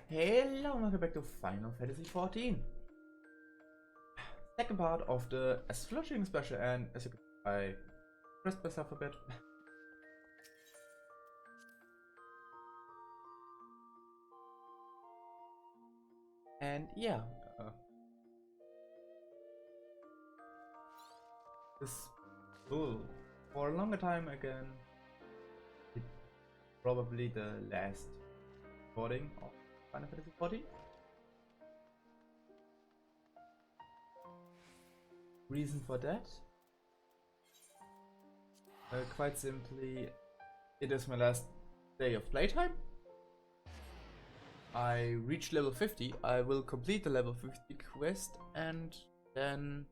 Hello and welcome back to Final Fantasy XIV. Second part of the astrology special, and as you can see, I pressed myself a bit. And yeah, this will for a longer time again. It's probably the last recording of Final Fantasy XIV. Reason for that? Quite simply, it is my last day of playtime. I reached level 50, I will complete the level 50 quest and then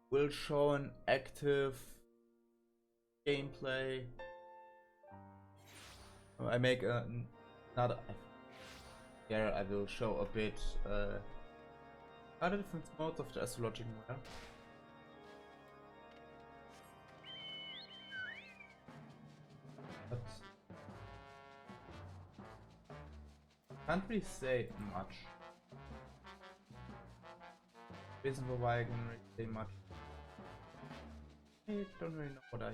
will show an active gameplay. I make another. Here I will show a bit other different modes of the astrological model. But can't really say much. Reason for why I can really say much. I don't really know what I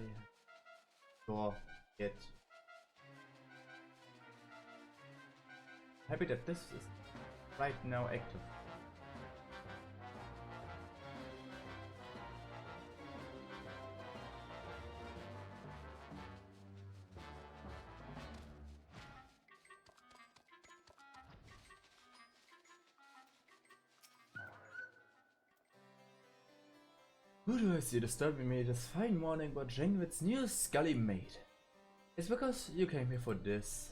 saw yet. Happy that this is right now active. Who do I see disturbing me this fine morning but Jengwit's new scully maid? It's because you came here for this.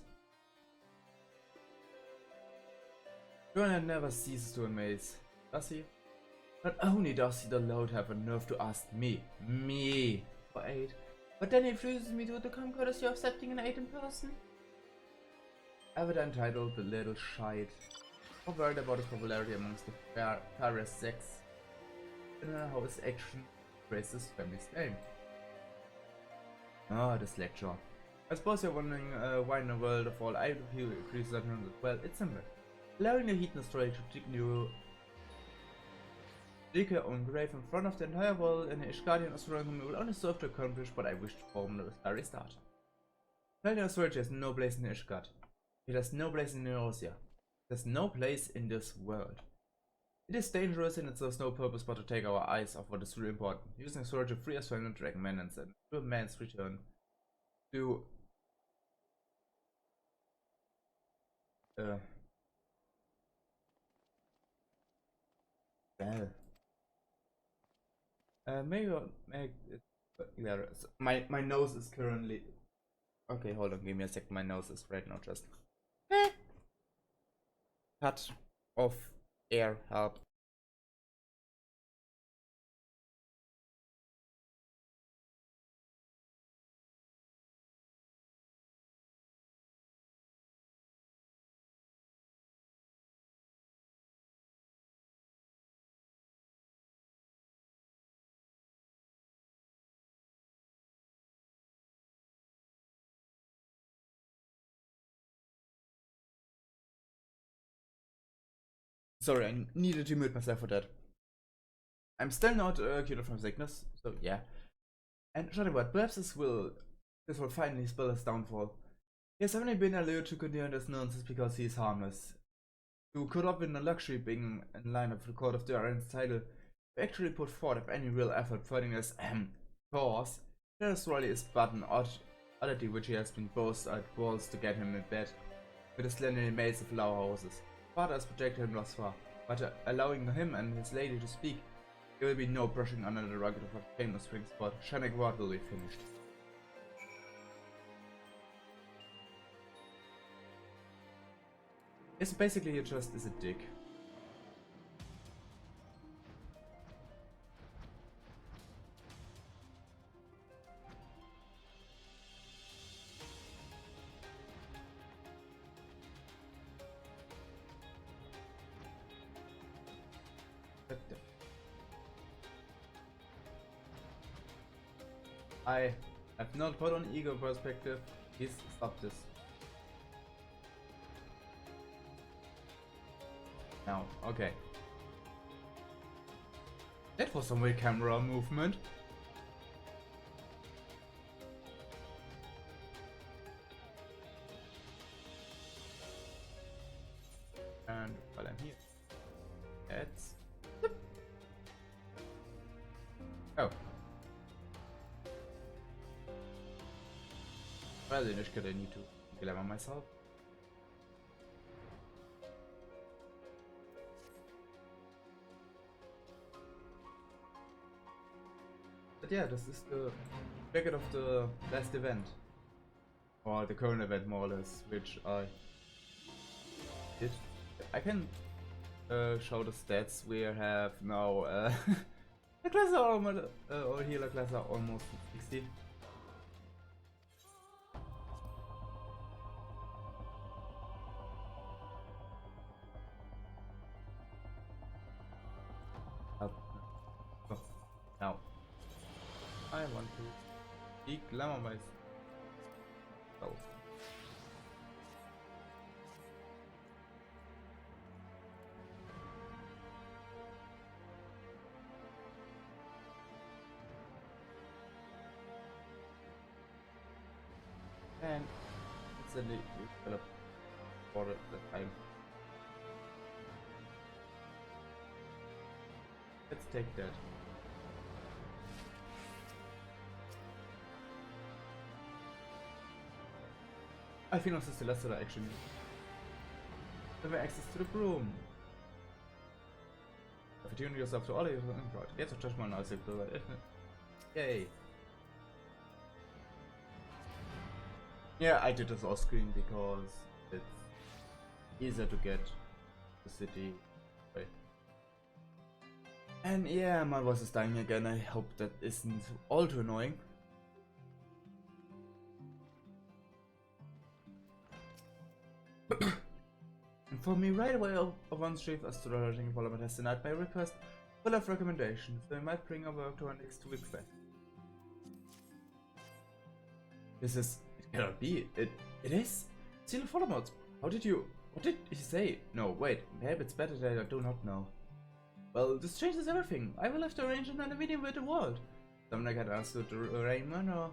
Joanna never ceases to amaze, does he? Not only does he the load have a nerve to ask me, for aid, but then he refuses me to come courtesy of accepting an aid in person. Ever entitled the little shite, or worried about his popularity amongst the various sex, and how his action traces his family's name. Ah, this lecture. I suppose you're wondering why in the world of all idle people agrees that well, it's simple. Allowing the heathen astrologer to dig her own grave in front of the entire world in the Ishgardian astronomy will only serve to accomplish what I wish to form the very start. The astrology has no place in Ishgard. It has no place in Neosia. It has no place in this world. It is dangerous and it serves no purpose but to take our eyes off what is really important. Using astrology free as well to drag man and send to a man's return to maybe I'll make it clearer. So my nose is currently. Okay, hold on, give me a sec. My nose is right now just. Cut off air help. Sorry, I needed to mute myself for that. I'm still not cured from sickness, so yeah. And shouting about, perhaps this will finally spell his downfall. He has only been allowed to continue this nonsense because he is harmless. To cut up in the luxury being in line of the court of the Iron's title, to actually put forth of any real effort fighting this cause, there is really is but an oddity which he has been boasted at balls to get him in bed with a slender maze of flower houses. Father has protected him thus far, but allowing him and his lady to speak, there will be no brushing under the rug of a famous spring spot. Shannick Ward will be finished. It's basically he just is a dick. I have not put on ego perspective. Please stop this. Now, okay. That was some weird camera movement. And while I'm here, let's. Oh. Well, then I need to glamour myself. But yeah, this is the record of the last event. Or the current event, more or less, which I did. I can show the stats. We have now the class are almost, or healer class are almost 60. Now, I want to declamor myself. And it's a little for the time. Let's take that. I think das ist der letzte Action. Then we access to the broom. Opportunity yourself to all your right. Jetzt auf das mal ein neues Yay. Yeah, I did this off screen because it's easier to get the city. Right. And yeah, my voice is dying again. I hope that isn't all too annoying. Inform me right away of one chief astrology Parliament has denied my request full of recommendations. They might bring our work to our next 2 weeks back. This is... it cannot be. It is? Still follow mods. What did he say? No, wait. Maybe it's better that I do not know. Well, this changes everything. I will have to arrange another meeting with the world. Someone got asked to arrange manor.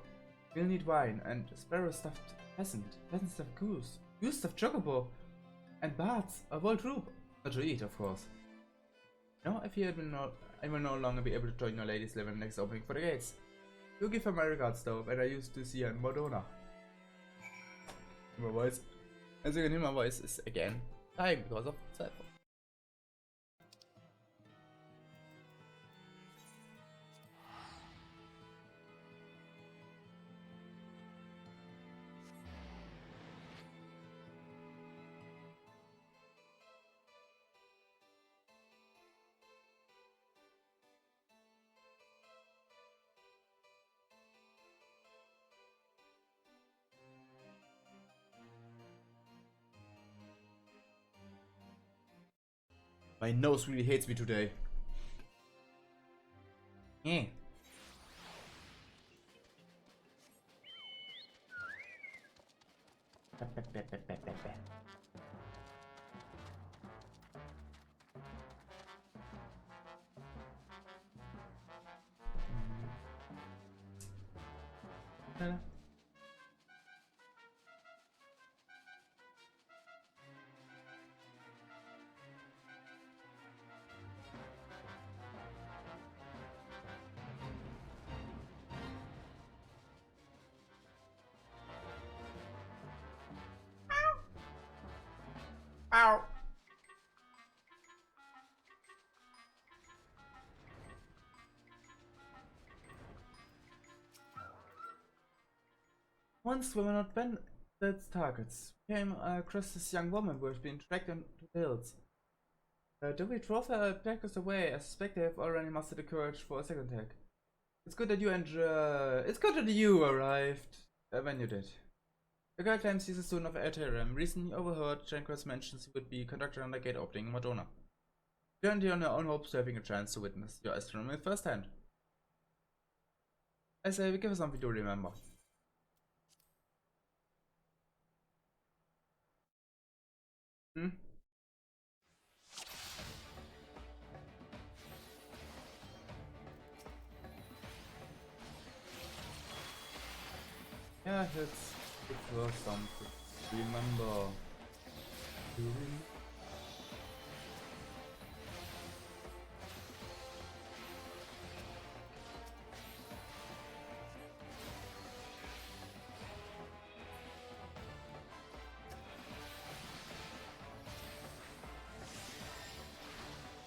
We'll need wine and sparrow stuffed peasant stuffed goose stuffed chocobo. And bats, a whole troop. Not to eat, of course. No, I fear I will no longer be able to join your ladies living next opening for the gates. You give her my regards though, and I used to see her in Madonna. My voice, as you can hear, my voice is again dying because of cell phone. My nose really hates me today. Yeah. Ow. Once we were not bandits targets, came across this young woman who has been tracked into the hills. Though we drove her practice away, I suspect they have already mustered the courage for a second attack. It's good that you arrived when you did. The girl claims he's a student of Elterium. Recently overheard Jankos mentions he would be conducted on the gate opening in Madonna. Currently on her own hopes to having a chance to witness your astronomy firsthand. I say we give her something to remember. it was something. Remember.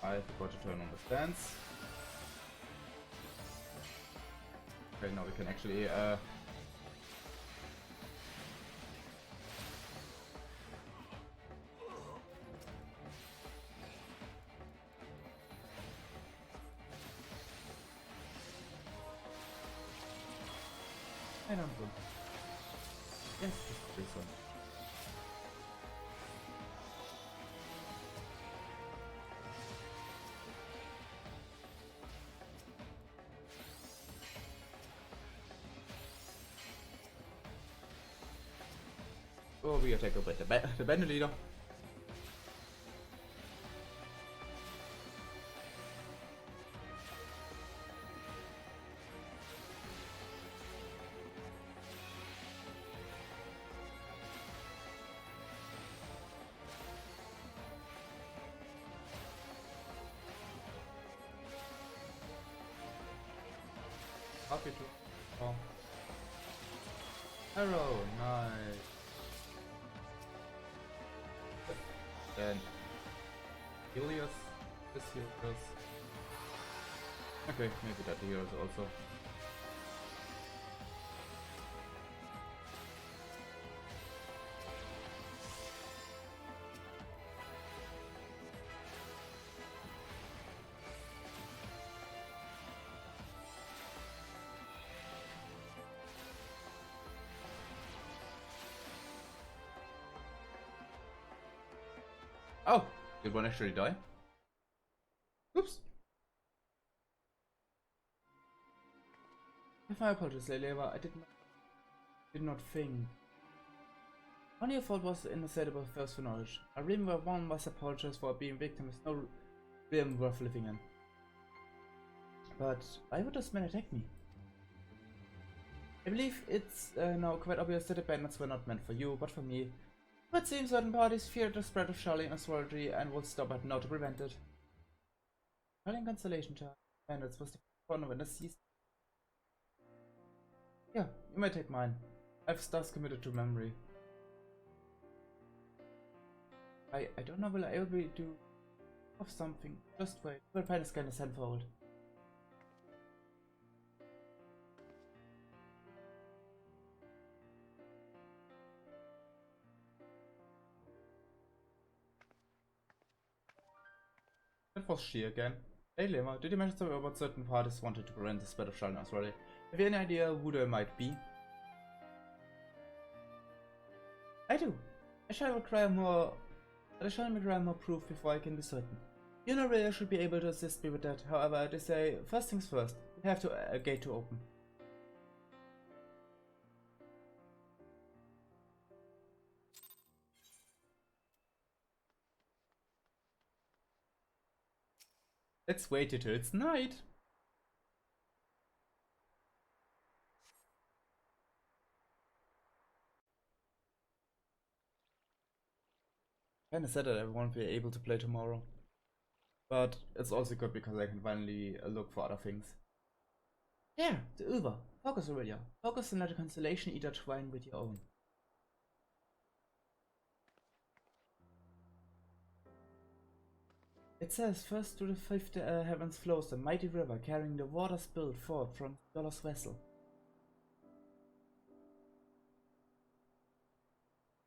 I forgot to turn on the stance. Okay, now we can actually I don't know. Yes, this one. Oh, we attack over the band leader. Happy to. Oh. Arrow, nice. Then Helios, this Helios. Okay, maybe that Helios also. Oh, did one actually die? Oops. My apologies, Lelewa. I did not think. Only your fault was the insatiable thirst for knowledge. I remember one must apologize for being victim is no realm worth living in. But why would this man attack me? I believe it's now quite obvious that the bandits were not meant for you, but for me. But it seems certain parties fear the spread of Charlie and astrology and will stop at now to prevent it. Charlie Constellation Child Bandits was the one when the season. Yeah, you may take mine. I've stars committed to memory. I don't know will I ever do of something. Just wait. We'll find a scan is tenfold. That was she again. Hey Lema, did you mention something about certain parties wanted to prevent the spread of Charlie and Australia? Have you any idea who they might be? I do. I shall require more proof before I can be certain. You know really should be able to assist me with that. However, they say first things first. We have a gate to open. Let's wait until it's night. Kinda sad that I won't be able to play tomorrow. But it's also good because I can finally look for other things. There, the Uber. Focus, Aurelia. Focus and let the constellation eat that twine with your own. It says, first to the fifth heavens flows the mighty river, carrying the water spilled forth from the Dollar's vessel.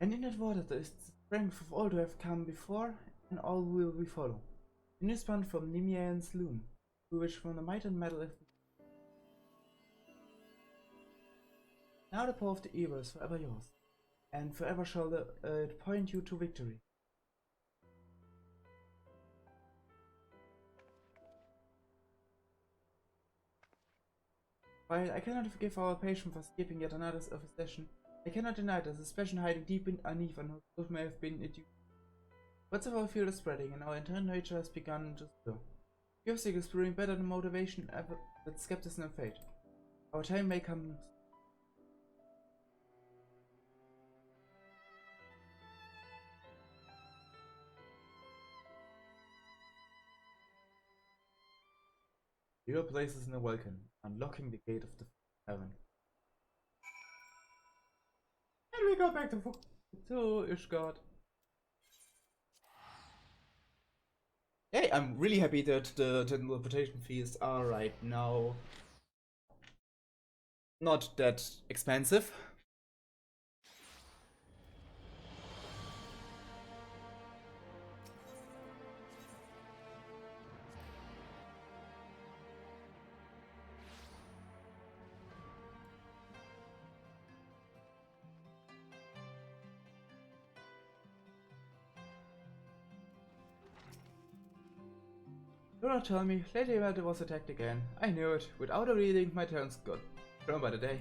And in that water there is the strength of all who have come before, and all who will be follow. The news spun from Nimian's loom, through which from the might and metal of now the power of the evil is forever yours, and forever shall it point you to victory. While I cannot forgive our patient for skipping yet another of his session, I cannot deny that suspicion hiding deep underneath and who may have been induced. Words of our field is spreading, and our internal nature has begun to stir. Curiosity is brewing better than motivation ever than skepticism and fate. Our time may come. Your place is in the welcome, unlocking the gate of the heaven. And we go back to Ishgard. Hey, I'm really happy that the teleportation fees are right now not that expensive. Do not tell me, Lady Melde was attacked again. I knew it. Without a reading, my turn's good. Grown by the day.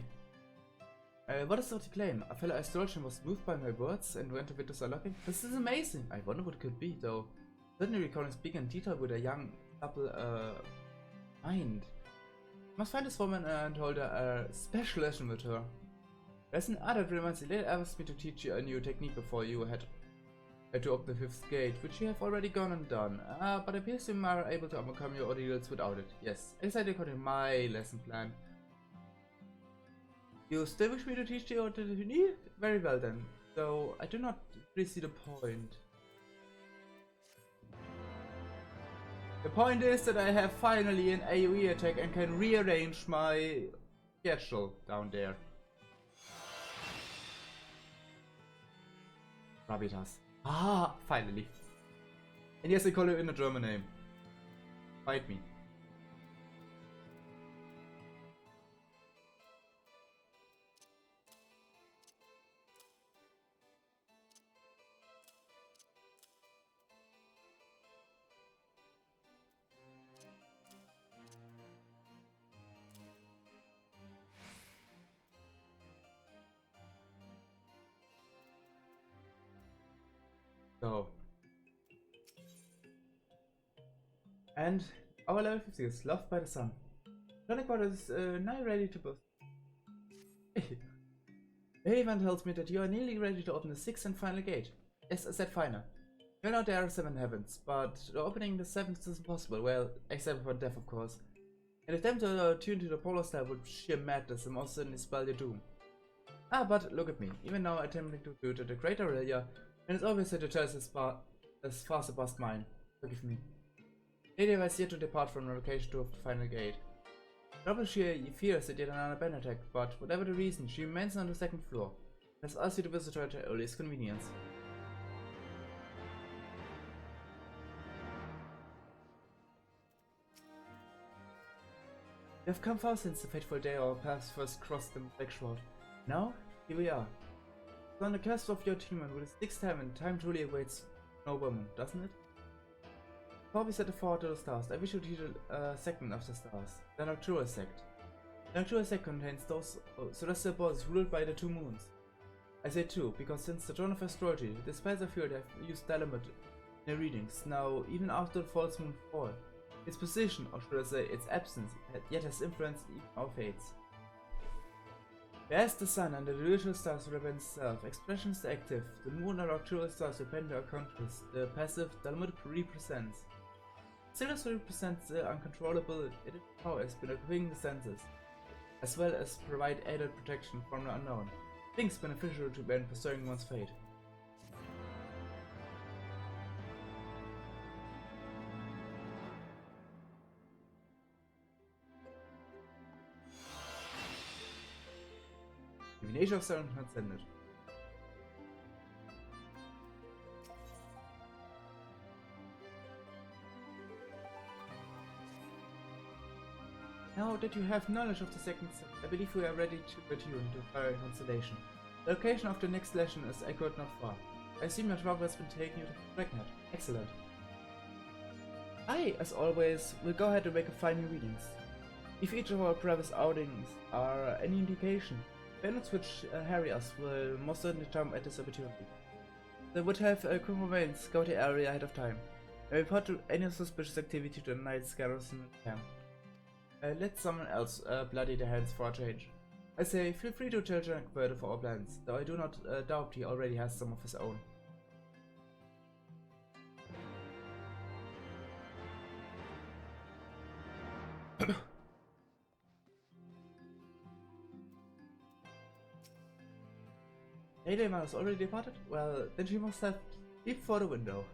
What is what you claim? A fellow astrologer was moved by my words and went to witness our locking? This is amazing! I wonder what it could be, though. Certainly recalling speaking in detail with a young couple, mind. Must find this woman and hold a special lesson with her. There's an other reminds me, Lady asked me to teach you a new technique before you had to open the 5th gate, which you have already gone and done. But it appears you are able to overcome your ordeals without it. Yes, exactly according to my lesson plan. You still wish me to teach you what you need? Very well then. So, I do not really see the point. The point is that I have finally an AoE attack and can rearrange my schedule down there. Gravitas. Ah, finally. And yes, I call it in a German name. Fight me. So. And our level 50 is loved by the sun. Sonic Water is now ready to burst. The event tells me that you are nearly ready to open the 6th and final gate. Yes, I said final. You know there are 7 heavens, but opening the 7th is impossible. Well, except for death, of course. And attempt to tune to the polar star would be sheer madness and most certainly spell your doom. Ah, but look at me. Even now attempting to do to the Great Aurelia, and it's obvious that your choice is far surpassed mine. Forgive me. Lady has yet to depart from the location to the final gate. Probably she fears that yet another band attack, but whatever the reason, she remains on the 2nd floor. Let's ask you to visit her at her earliest convenience. We have come far since the fateful day our paths first crossed the Black Shroud. Now, here we are. So on the cusp of your achievement with the 6th heaven, time truly awaits no woman, doesn't it? Before we set forward to the stars, I wish you to teach a segment of the stars, the Noctural Sect. The Noctural Sect contains those celestial bodies ruled by the 2 moons. I say 2, because since the Dawn of Astrology, the spells I feared have used Dalamut in their readings. Now, even after the false moon fall, its position, or should I say its absence, yet has influenced even our fates. Whereas the sun and the usual stars represent self, expression is active, the moon and nocturnal stars represent our conscious, the passive Dalamut represents. Sirius represents the uncontrollable power has been equipping the senses, as well as provide added protection from the unknown, things beneficial to when pursuing one's fate. Divination of Sound Transcended. Now that you have knowledge of the 2nd set, I believe we are ready to return to Fire Constellation. The location of the next lesson is echoed not far. I assume your travel has been taking you to Dragnet. Excellent. I, as always, will go ahead and make a final readings. If each of our previous outings are any indication, bandits which harry us will most certainly jump at this opportunity. They would have a quick remains scout the area ahead of time, and report to any suspicious activity to the Knight's garrison camp. Let someone else bloody their hands for a change. I say, feel free to tell Jack further for our plans, though I do not doubt he already has some of his own. Lady Man has already departed? Well, then she must have leaped for the window.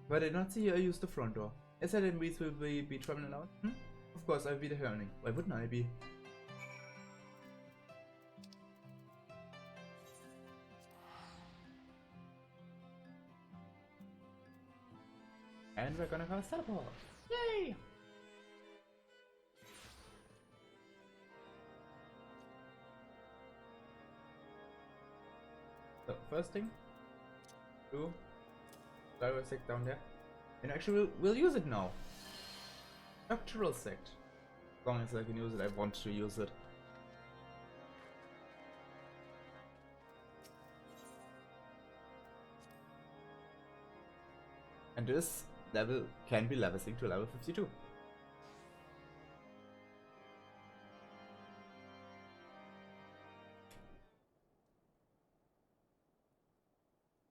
If I did not see her use the front door. Is that in weeks will we be traveling out? Of course, I'll be the hearing. Why wouldn't I be? And we're gonna cast teleport. Yay! So first thing, do Gyro sect down there. And actually we'll use it now. Structural sect. As long as I can use it, I want to use it. And this level can be level synced to level 52.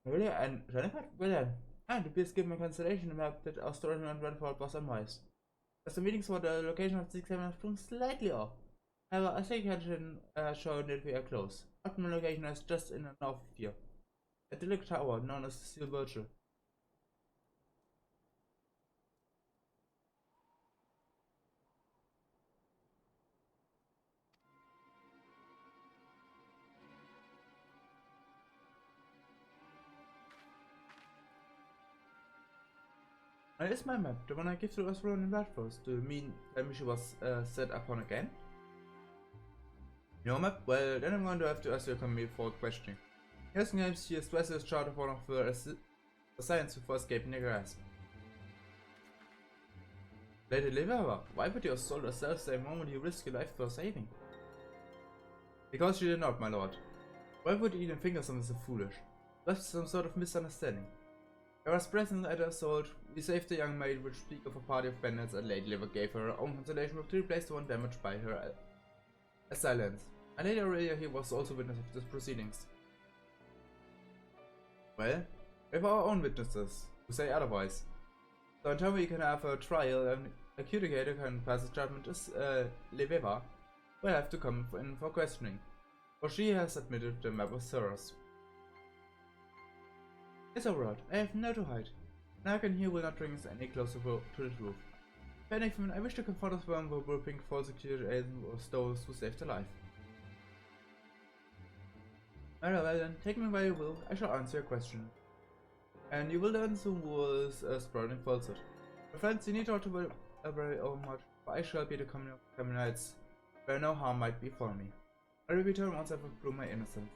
Really? And Jennifer? Brilliant. And please give me consideration map that our story on Redfall was unwise. As the meetings for the location of the 6 7 have proven slightly off. However, I think I can show that we are close. Optimal location is just in the north of here. A delicate tower known as the Steel Virtual. Is my map the one I give to us from the Redfalls? Do you mean the mission was set upon again? Your map? Well, then I'm going to have to ask you for questioning. Here's games here stresses chart of one of the science before escaping the grasp. Lady Livera, why would you assault yourself the moment you risk your life for saving? Because she did not, my lord. Why would you even think of something so foolish? That's some sort of misunderstanding. I was present at the assault. We saved the young maid, which speak of a party of bandits, and Lady Liver gave her own consolation to replace the one damaged by her assailants. And Lady Aurelia here was also witness of these proceedings. Well, we have our own witnesses who say otherwise. So until we can have a trial and adjudicator can pass his judgment, is Leveva will have to come in for questioning, for she has admitted the map was hers. It's alright, I have no to hide. Nagan here will not bring us any closer to the truth. If anything, I wish to confront us when we're working for security agents or those who saved her life. Well then, take me where you will, I shall answer your question. And you will learn soon who was spreading falsehood. My friends, you need not to worry over much, for I shall be the communities where no harm might befall me. I will return once I have proved my innocence.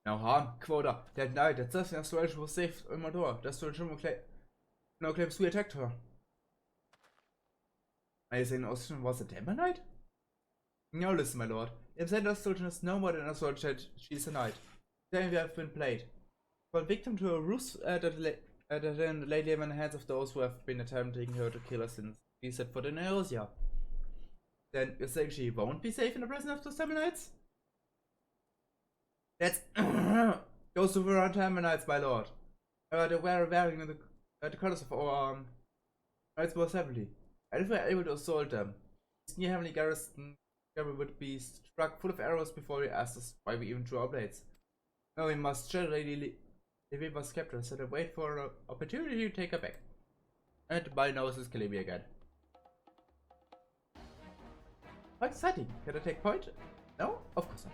No harm, Quota. That night, that Saskia Storage was safe on my door. That's the Jimmo no claims we attacked her. Are you saying Ocean was a Temper Knight? No, listen, my lord. If Sanders Sultan is no more than a soldier, she's a knight. Then we have been played. But victim to a ruse that then laid in the hands of those who have been attempting her to kill her since she set foot in Eosia. Then you're saying she won't be safe in the presence of those Temper Knights? That's goes to the Temper Knights, my lord. They were wearing the colors of our knights most heavily. And if we are able to assault them, this near heavenly garrison would be struck full of arrows before we asked us why we even drew our blades. Now we must shed Lady Liviva's captors and wait for an opportunity to take her back. And my nose is killing me again. How exciting! Can I take point? No? Of course not.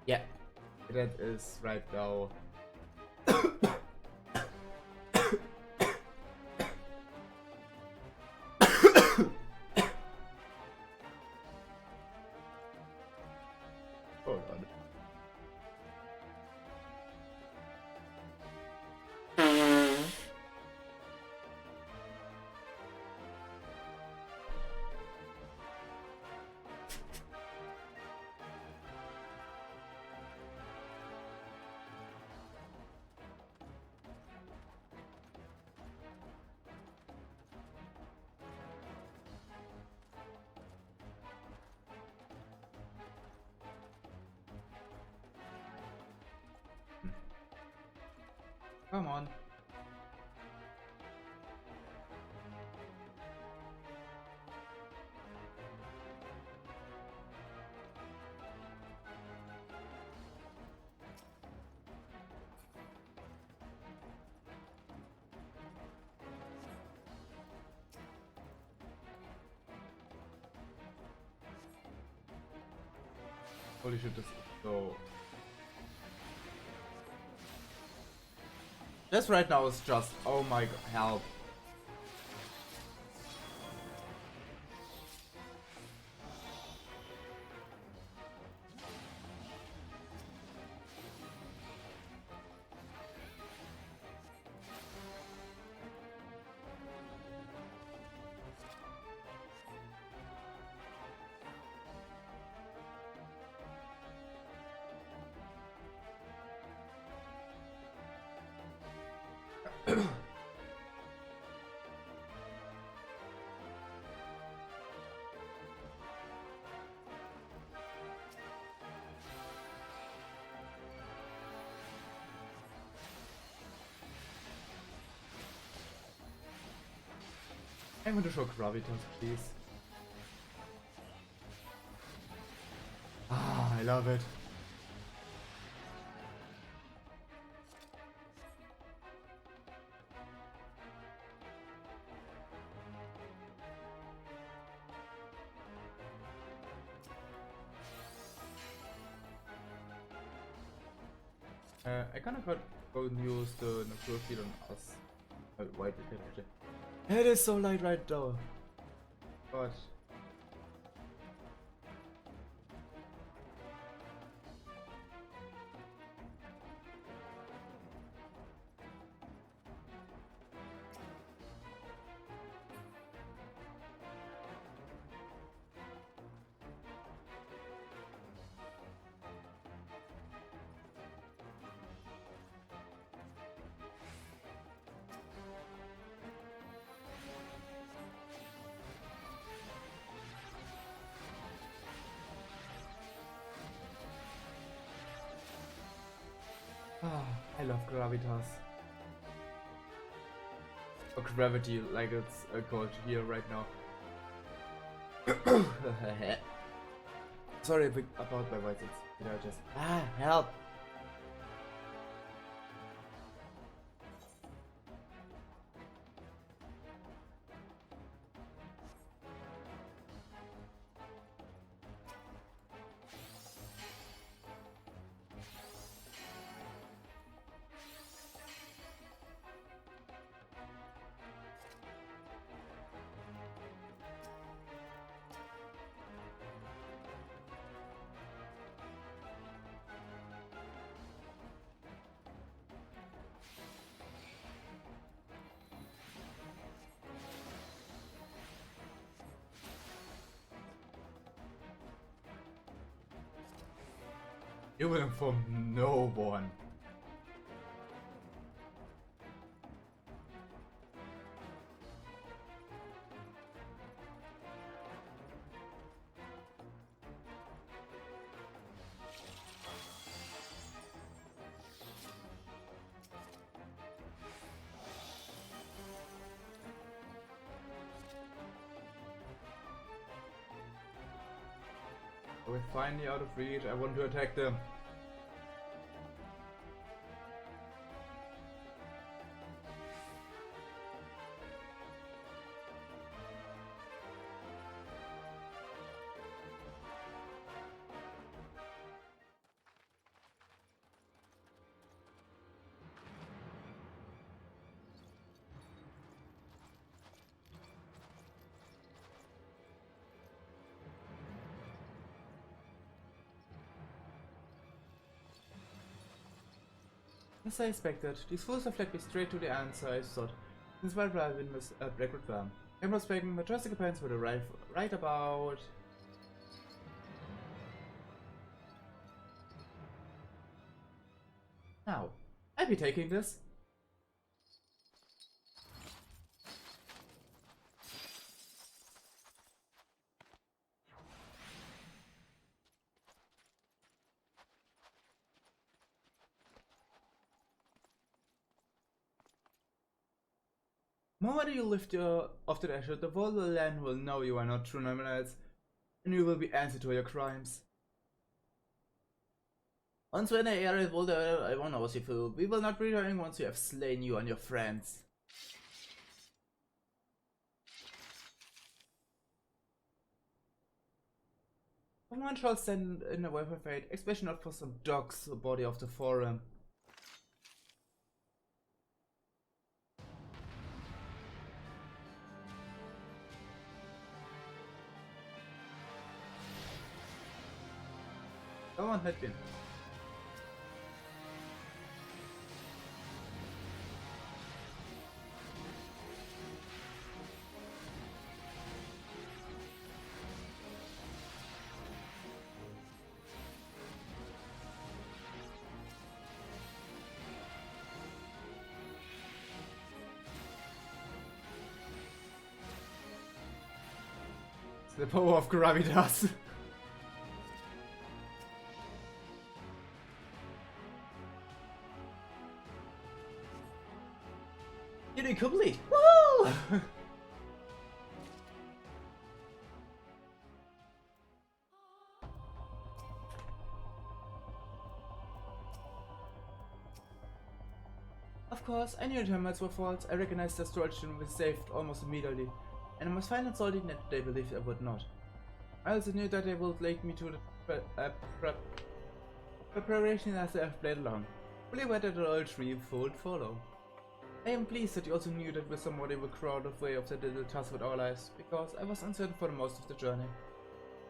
Yeah, that is right now. Hold on. Come on. Holy shit, this is so... This right now is just, oh my god, help. I want to show gravitas, please. Ah, I love it. I kinda got go use the natural feed on us. White detector. It is so light right now. God. Ah, I love gravitas. Or gravity, like it's called here right now. Sorry about my voice, it's, you know, just help. You will inform no one. We're finally out of reach. I want to attack them. As I expected, these fools have led me straight to the answer I sought. Inspired by Windows Blackwood Farm. Emerald Dragon, majestic appearance would arrive right about... now. I'll be taking this. The moment you lift your off the ashes, the whole land will know you are not true nominals, and you will be answered to your crimes. Once when the air is older, I won't know what you feel. We will not return once we have slain you and your friends. No one shall stand in the way of fate, especially not for some dogs, the body of the forum. Come on, Hedwin. The power of gravitas. You did complete. Woo! Of course, I knew the termites were false. I recognized the storage room was saved almost immediately, and I was fine insulting that they believed I would not. I also knew that they would lead me to the preparation as I have played along. Fully aware that the old tree would follow. I am pleased that you also knew that we somewhat in the crowded way of the little task with our lives, because I was uncertain for the most of the journey.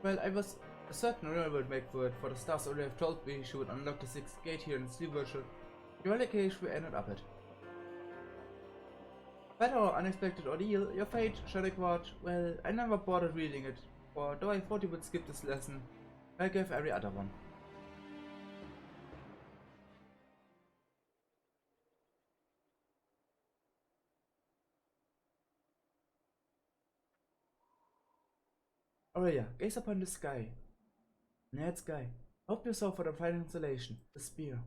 Well, I was certain Runa would make for it, for the stars already have told me she would unlock the 6th gate here in the Sleep Virtual. The only case we ended up at. But our unexpected ordeal, your fate, Shadowquart, well, I never bothered reading it, for though I thought you would skip this lesson, I gave every other one. Aurelia, gaze upon the sky. Night sky. Hope you saw for the final consolation, the spear.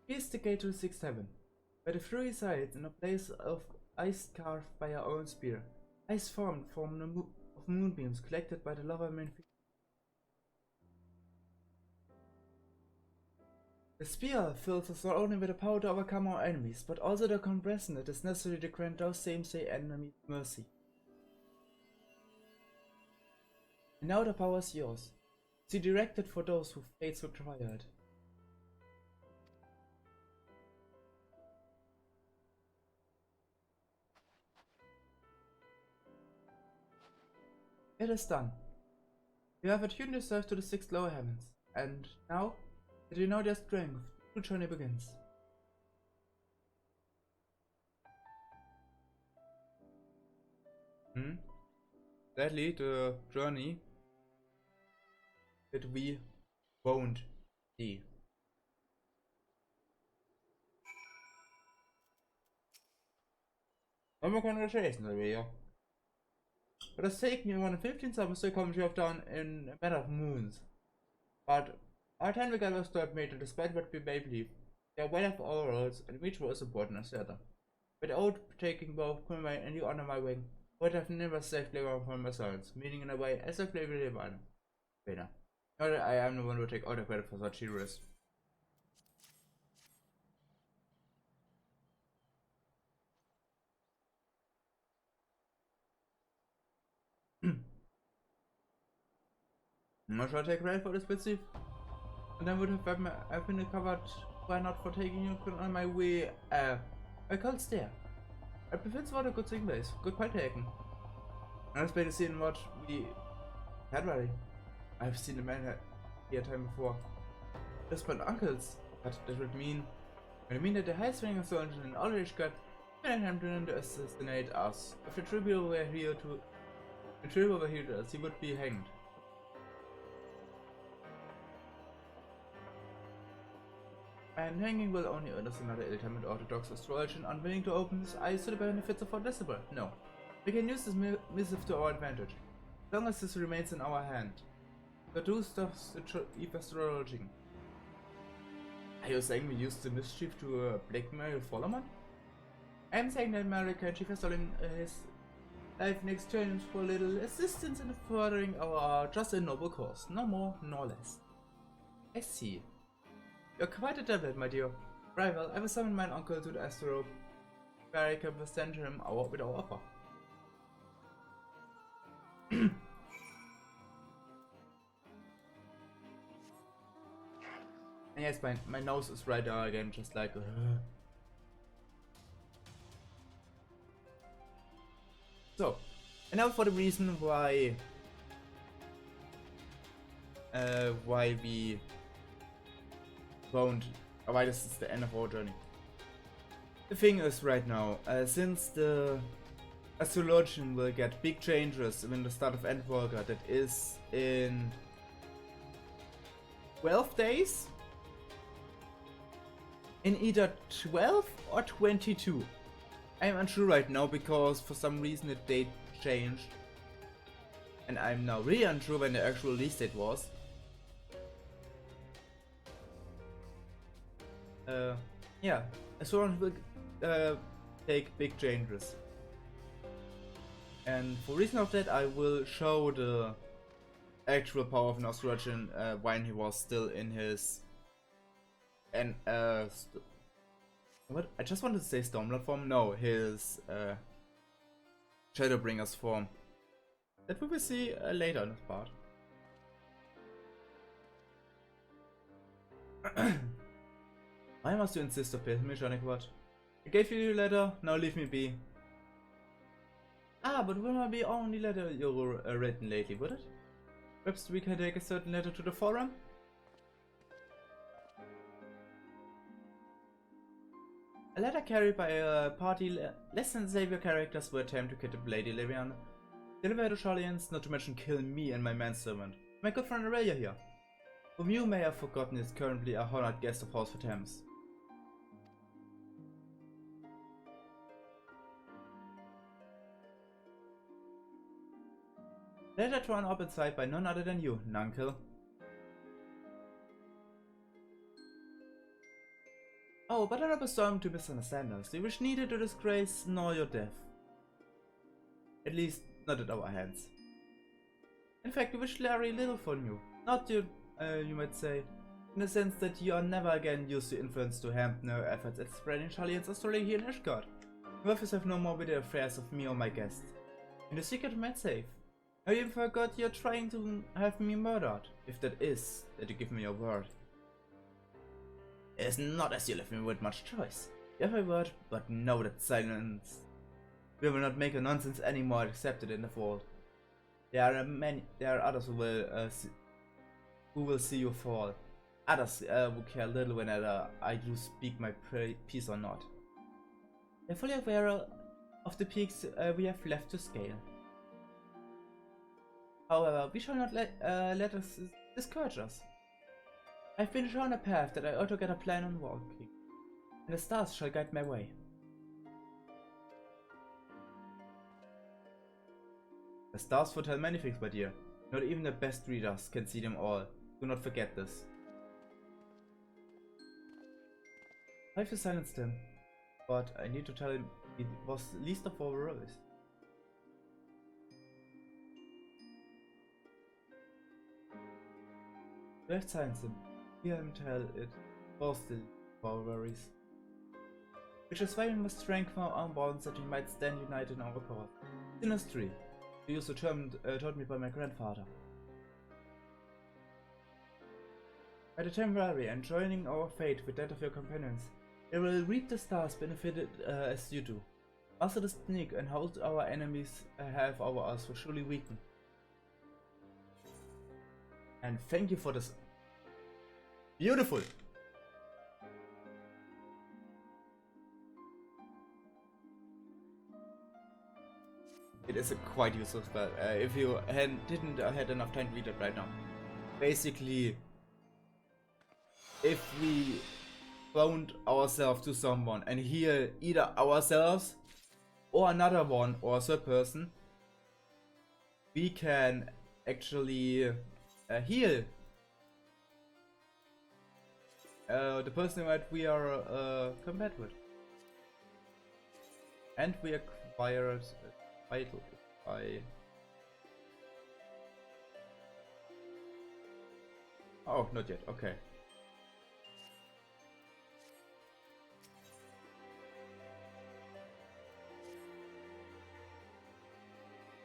Here's the gate to the 6th heaven, where the Fury resides in a place of ice carved by our own spear. Ice formed from the of moonbeams collected by the lava main. The spear fills us not only with the power to overcome our enemies, but also the compression that is necessary to grant those same enemies mercy. And now the power is yours. See directed for those whose fates require it. It is done. You have attuned yourself to the 6 lower heavens, and now that you know their strength, the journey begins. Sadly, the journey that we won't see. And we can retrace the video. It has taken me 115 summers to accomplish what done in a matter of moons. But our time together was not made, and despite what we may believe, they are well of our roles, and each was important as the other. Without taking both my and you under my wing, I would have never saved Leon from my sons, meaning in a way as I play with Levan. Not that I am the one who take all the credit for such heroes. Not sure I take credit for this, Bitsy. And then would have been covered. Why not for taking you on my way? I can't stare. I prefer what a good thing is. Good point taken. I was better seeing what we had ready. I've seen the man here time before. Just my uncles. But that would mean that the highest ranking soldier in Aldrich got attempting to assassinate us. If the tribute were here to us, he would be hanged. And hanging will only earn us another ill-timed orthodox astrologian unwilling to open his eyes to the benefits of our discipline. No. We can use this missive to our advantage, as long as this remains in our hand. The two stuffs the astrologing. Are you saying we used the mischief to blackmail Folloman? I'm saying that America Chief has stolen his life in exchange for a little assistance in furthering our just and noble cause. No more, no less. I see. You're quite a devil, my dear. Right, well, I will summon my uncle to the Astro where I can present him with our offer. And yes, my nose is right there again, just like. So, and now for the reason why we won't. Why this is the end of our journey. The thing is, right now, since the astrologian will get big changes in the start of Endwalker, that is in 12 days. In either 12 or 22. I'm unsure right now because for some reason the date changed. And I'm now really unsure when the actual release date was. Yeah, Astrologian will take big changes. And for reason of that I will show the actual power of an Astrologian when he was still in his and what? I just wanted to say Stormlord form. No, his Shadowbringer's form. That we will see later in this part. Why must you insist to pay me, What? I gave you your letter. Now leave me be. Ah, but will not be only letter you written lately, would it? Perhaps we can take a certain letter to the forum. A letter carried by a party less than Xavier characters will attempt to kidnap Lady Levian, deliver to Charlians, not to mention kill me and my manservant. My good friend Aurelia here, whom you may have forgotten is currently a honored guest of House for Thames. Letter drawn up inside by none other than you, Nuncle. Oh, but I'm not presumed to misunderstand us. We wish neither to disgrace nor your death. At least, not at our hands. In fact, we wish very little from you. Not you, you might say, in the sense that you are never again used your influence to hamper our efforts at spreading Charlian's authority here in Ishgard. You have no more with the affairs of me or my guest. In the secret remains safe. I even forgot you're trying to have me murdered. If that is, that you give me your word. It's not as you left me with much choice. You have a word, but know that silence. We will not make a nonsense anymore accepted in the fold. There are others who will see you fall. Others who care little whether I do speak my piece or not. They're fully aware of the peaks we have left to scale. However, we shall not let us discourage us. I've been shown a path that I altogether plan on walking, and the stars shall guide my way. The stars foretell many things, my dear. Not even the best readers can see them all. Do not forget this. I've silenced him, but I need to tell him it was least of our worries. We have silenced him. Hear him tell it was the our worries. Which is why we must strengthen our own bonds that we might stand united in our cause. Sinistry, the use taught me by my grandfather. By the temporary and joining our fate with that of your companions, they will reap the stars benefited as you do. Also the sneak and hold our enemies have over us will surely weaken. And thank you for this. Beautiful! It is a quite useful spell. If you didn't had enough time to read it right now. Basically, if we bound ourselves to someone and heal either ourselves or another one or a third person, we can actually heal the person that we are combat with. And we acquired title by... Oh, not yet, okay.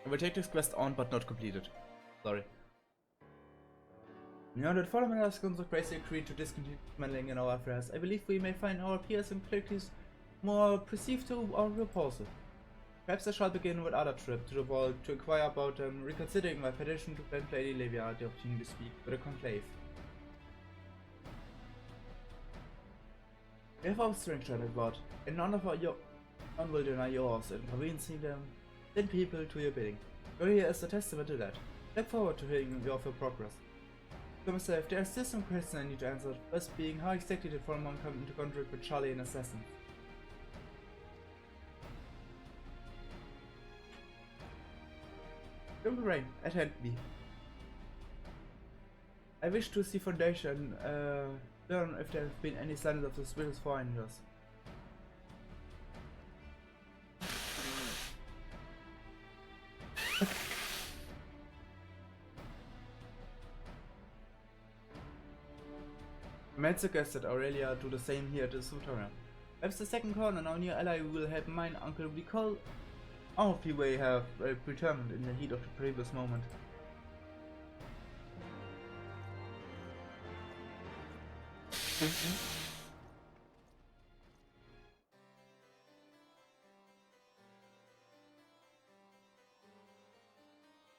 I will take this quest on, but not completed. Sorry. Now that following us so crazy agreed to discontinue meddling in our affairs, I believe we may find our peers and collectors more perceived to or repulsive. Perhaps I shall begin with other trip to the vault to inquire about them, reconsidering my petition to grant Lady Livia the opportunity to speak with a conclave. We have our strength on board, and none will deny yours in convincing them, send people to your bidding. Your here is a testament to that. Look forward to hearing of your progress. To myself, there are still some questions I need to answer, first being how exactly did Vollmont come into contact with Charlie and Assassin? Don't worry, attend me. I wish to see Foundation, learn if there have been any signs of the spirits foreigners. Matt suggested Aurelia do the same here at the Sutorium. Perhaps the second corner, our new ally, will help mine uncle recall all of the way have predetermined in the heat of the previous moment.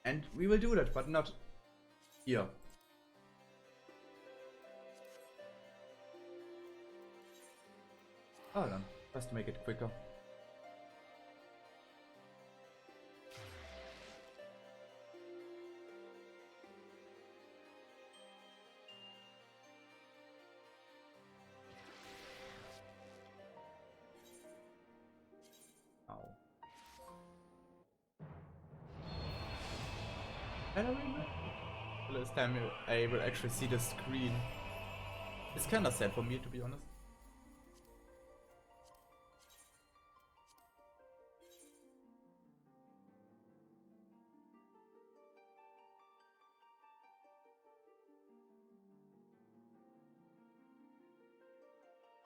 And we will do that, but not here. Hold on, just to make it quicker. This time I will actually see the screen. It's kinda sad for me, to be honest.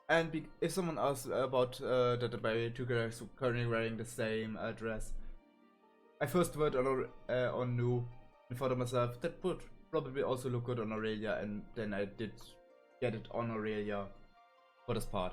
And if someone asks about that my two characters currently wearing the same dress, I first word on Nu and thought to myself that would probably also look good on Aurelia, and then I did get it on Aurelia for this part.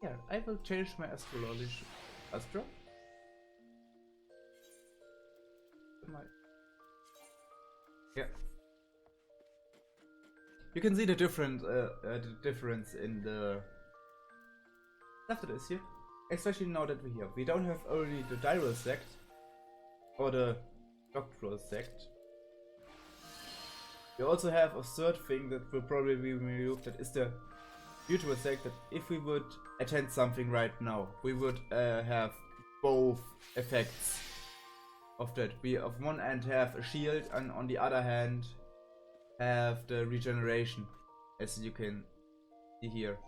Yeah, I will change my astrology. Astro? Yeah. You can see the difference in the stuff that is here. Especially now that we're here. We don't have only the Diral sect or the Doctoral sect. We also have a third thing that will probably be removed, that is the Mutual sect, that if we would attend something right now, we would have both effects of that. We on one hand have a shield, and on the other hand have the regeneration, as you can see here.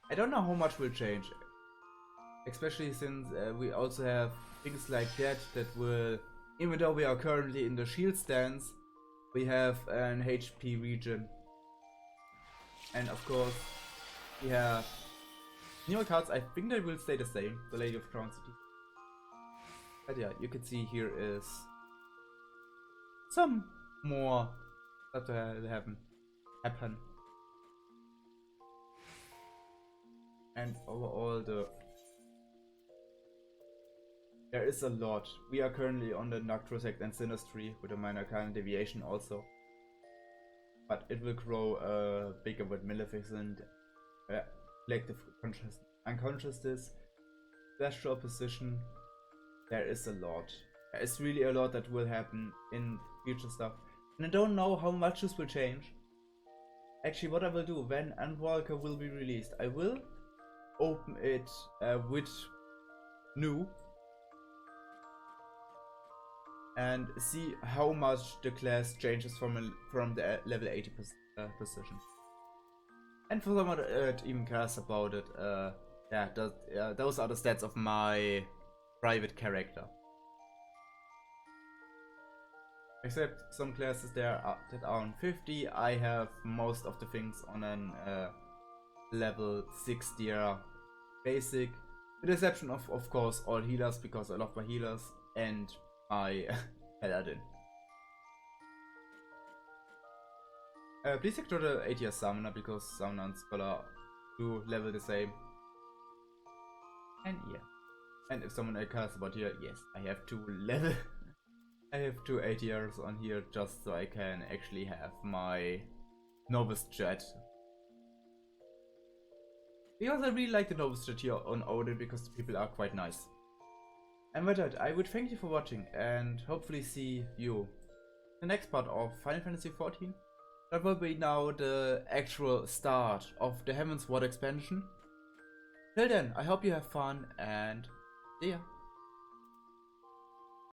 I don't know how much will change, especially since we also have things like that will, even though we are currently in the shield stance, we have an HP regen. And of course, we have newer cards. I think they will stay the same, the Lady of Crown City. But yeah, you can see here is some more that happen. And overall, there is a lot. We are currently on the Noctro sect and Sinistry with a minor kind deviation also. But it will grow bigger with Maleficent, Collective Unconsciousness. celestial position, there is a lot. There is really a lot that will happen in future stuff. And I don't know how much this will change. Actually, what I will do when Endwalker will be released, I will open it with new and see how much the class changes from the level 80 position. And for someone that even cares about it, yeah, those are the stats of my private character. Except some classes there that are on 50, I have most of the things on an level 60 basic. With the exception of course, all healers, because I love my healers, and my paladin. Please ignore the 80 summoner, because summoner and scholar do level the same. And yeah. And if someone cares about here, yes, I have 2 level. I have 2 ATRs on here just so I can actually have my novice chat. Because I really like the novice chat here on Odin, because the people are quite nice. And with that, I would thank you for watching and hopefully see you in the next part of Final Fantasy XIV. That will be now the actual start of the Heaven's Ward expansion. Till then, I hope you have fun and see ya.